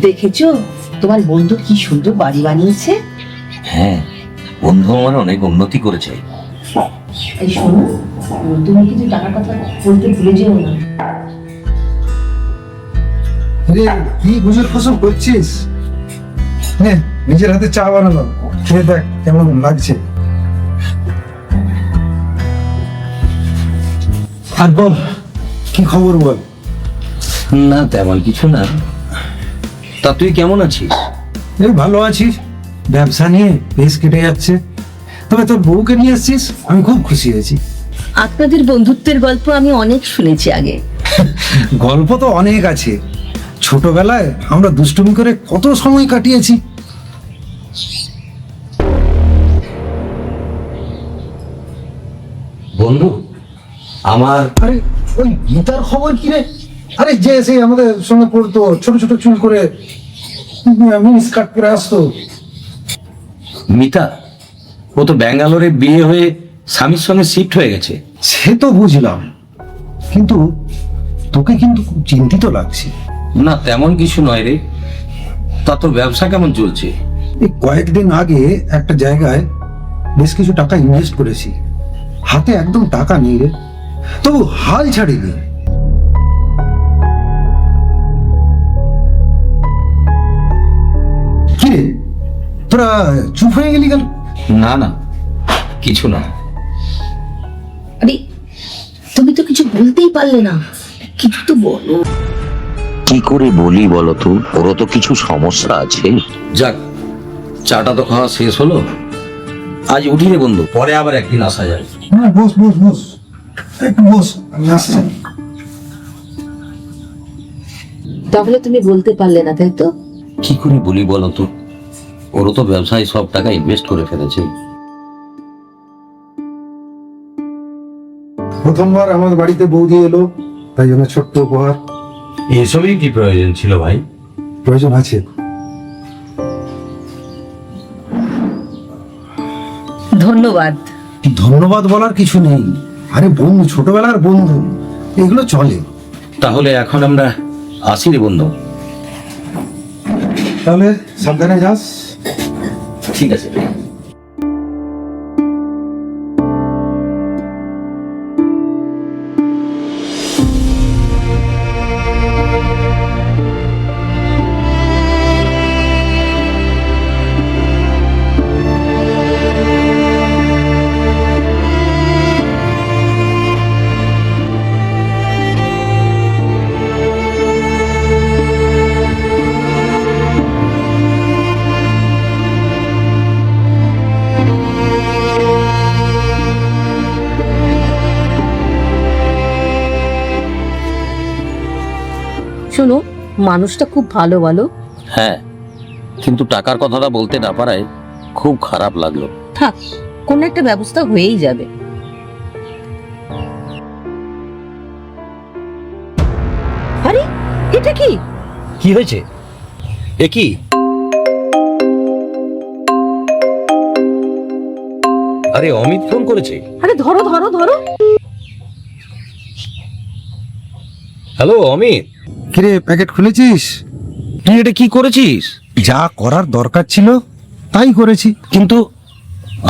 দেখেছো তোমার বন্ধু কি সুন্দর বাড়ি বানিয়েছে। হ্যাঁ, বন্ধু আমার অনেক উন্নতি করেছে। এই শোনো, তুমি কিন্তু টাকার কথা বলতে ভুলে যেও না। রে কি গুজর ফসল করছিস? হ্যাঁ, নিজের হাতে চা বানালাম, খেয়ে দেখ কেমন লাগছে। আর বল, কি খবর বল। না তেমন কিছু না। তা তুই কেমন আছিস? এই ভালো আছিস, ব্যবসা নিয়ে বেশ কেটে যাচ্ছে। তবে তোর বউকে নিয়ে এসেছিস, আমি খুব খুশি হয়েছি। আপনাদের বন্ধুত্বের গল্প আমি অনেক শুনেছি আগে। গল্প তো অনেক আছে, ছোটবেলায় আমরা দুষ্টুমি করে কত সময় কাটিয়েছি। বন্ধু আমার আরে ওই গীতার খবর কি রে? আরে যে সেই আমাদের সঙ্গে পড়তো, ছোট ছোট চুল করে মিনি স্কার্ট পরে আসতো। মিতা, ও তো ব্যাঙ্গালোরে বিয়ে হয়ে স্বামীর সঙ্গে শিফট হয়ে গেছে। সে তো বুঝলাম, কিন্তু তোকে কিন্তু খুব চিন্তিত লাগছে। না তেমন কিছু নয় রে। তা তোর ব্যবসা কেমন চলছে? এই কয়েকদিন আগে একটা জায়গায় বেশ কিছু টাকা ইনভেস্ট করেছি, হাতে একদম টাকা নেই রে, তবু হাল ছাড়িনি। কি রে, তোরা চুপ হয়ে গেলি কেন? না না, কিছু না। আরে তুমি তো কিছু বলতেই পারলে না, কিছু তো বলো। কি করে বলি বলো তো, ওরও তো কিছু সমস্যা আছে। যাক, চাটা তো খাওয়া শেষ হলো। আজ উঠি রে বন্ধু, পরে আবার একদিন আসা যায়। হ্যাঁ, বস বস বস, একটু বস, আমি আসছি। তাহলে তুমি বলতে পারলে না, তাই তো? কি করে বলি বলো তো, ওরও তো ব্যবসায় সব টাকা ইনভেস্ট করে ফেলেছে। প্রথমবার আমার বাড়িতে বৌদি এলো, তাই জন্য ছোট্ট উপহার। এসবই কি প্রয়োজন ছিল ভাই? প্রয়োজন আছে। ধন্যবাদ। ধন্যবাদ বলার কিছু নেই, আরে বন্ধু, ছোটবেলার বন্ধু, এগুলো চলে। তাহলে এখন আমরা আসি রে বন্ধু। তাহলে সাবধানে যাস। ঠিক আছে। শোনো, মানুষটা খুব ভালো, বলো। হ্যাঁ, কিন্তু টাকার কথাটা বলতে না পারায় খুব খারাপ লাগলো। থাক, কোন একটা ব্যবস্থা হয়েই যাবে। আরে এটা কি? কি হয়েছে? এ কি? আরে অমিত ফোন করেছে। আরে ধরো ধরো ধরো। হ্যালো অমিত, কিরে, প্যাকেট খুলেছিস? তুই এটা কি করেছিস? যা করার দরকার ছিল তাই করেছি। কিন্তু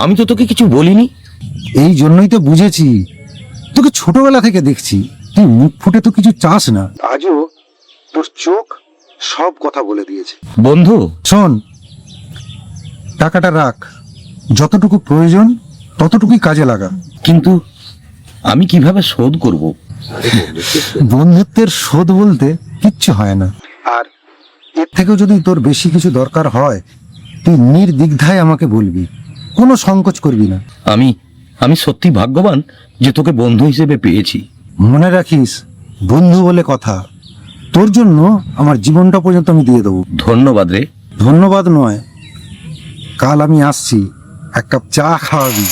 আমি তো তোকে কিছু বলিনি। এই জন্যই তো বুঝেছি, তোকে ছোটবেলা থেকে দেখছি, তুই মুখ ফুটে তো কিছু চাস না, আজও তোর চোখ সব কথা বলে দিয়েছে। বন্ধু, শোন, টাকাটা রাখ, যতটুকু প্রয়োজন ততটুকুই কাজে লাগা। কিন্তু আমি কিভাবে শোধ করব? বন্ধুত্বের শোধ বলতে কিচ্ছু হয় না, আর এর থেকেও যদি তোর বেশি কিছু দরকার হয় তুই নির্দ্বিধায় আমাকে বলবি, কোনো সংকোচ করবি না। আমি আমি সত্যি ভাগ্যবান যে তোকে বন্ধু হিসেবে পেয়েছি। মনে রাখিস, বন্ধু বলে কথা, তোর জন্য আমার জীবনটা পর্যন্ত আমি দিয়ে দেবো। ধন্যবাদ রে। ধন্যবাদ নয়, কাল আমি আসছি, এক কাপ চা খাওয়াবি।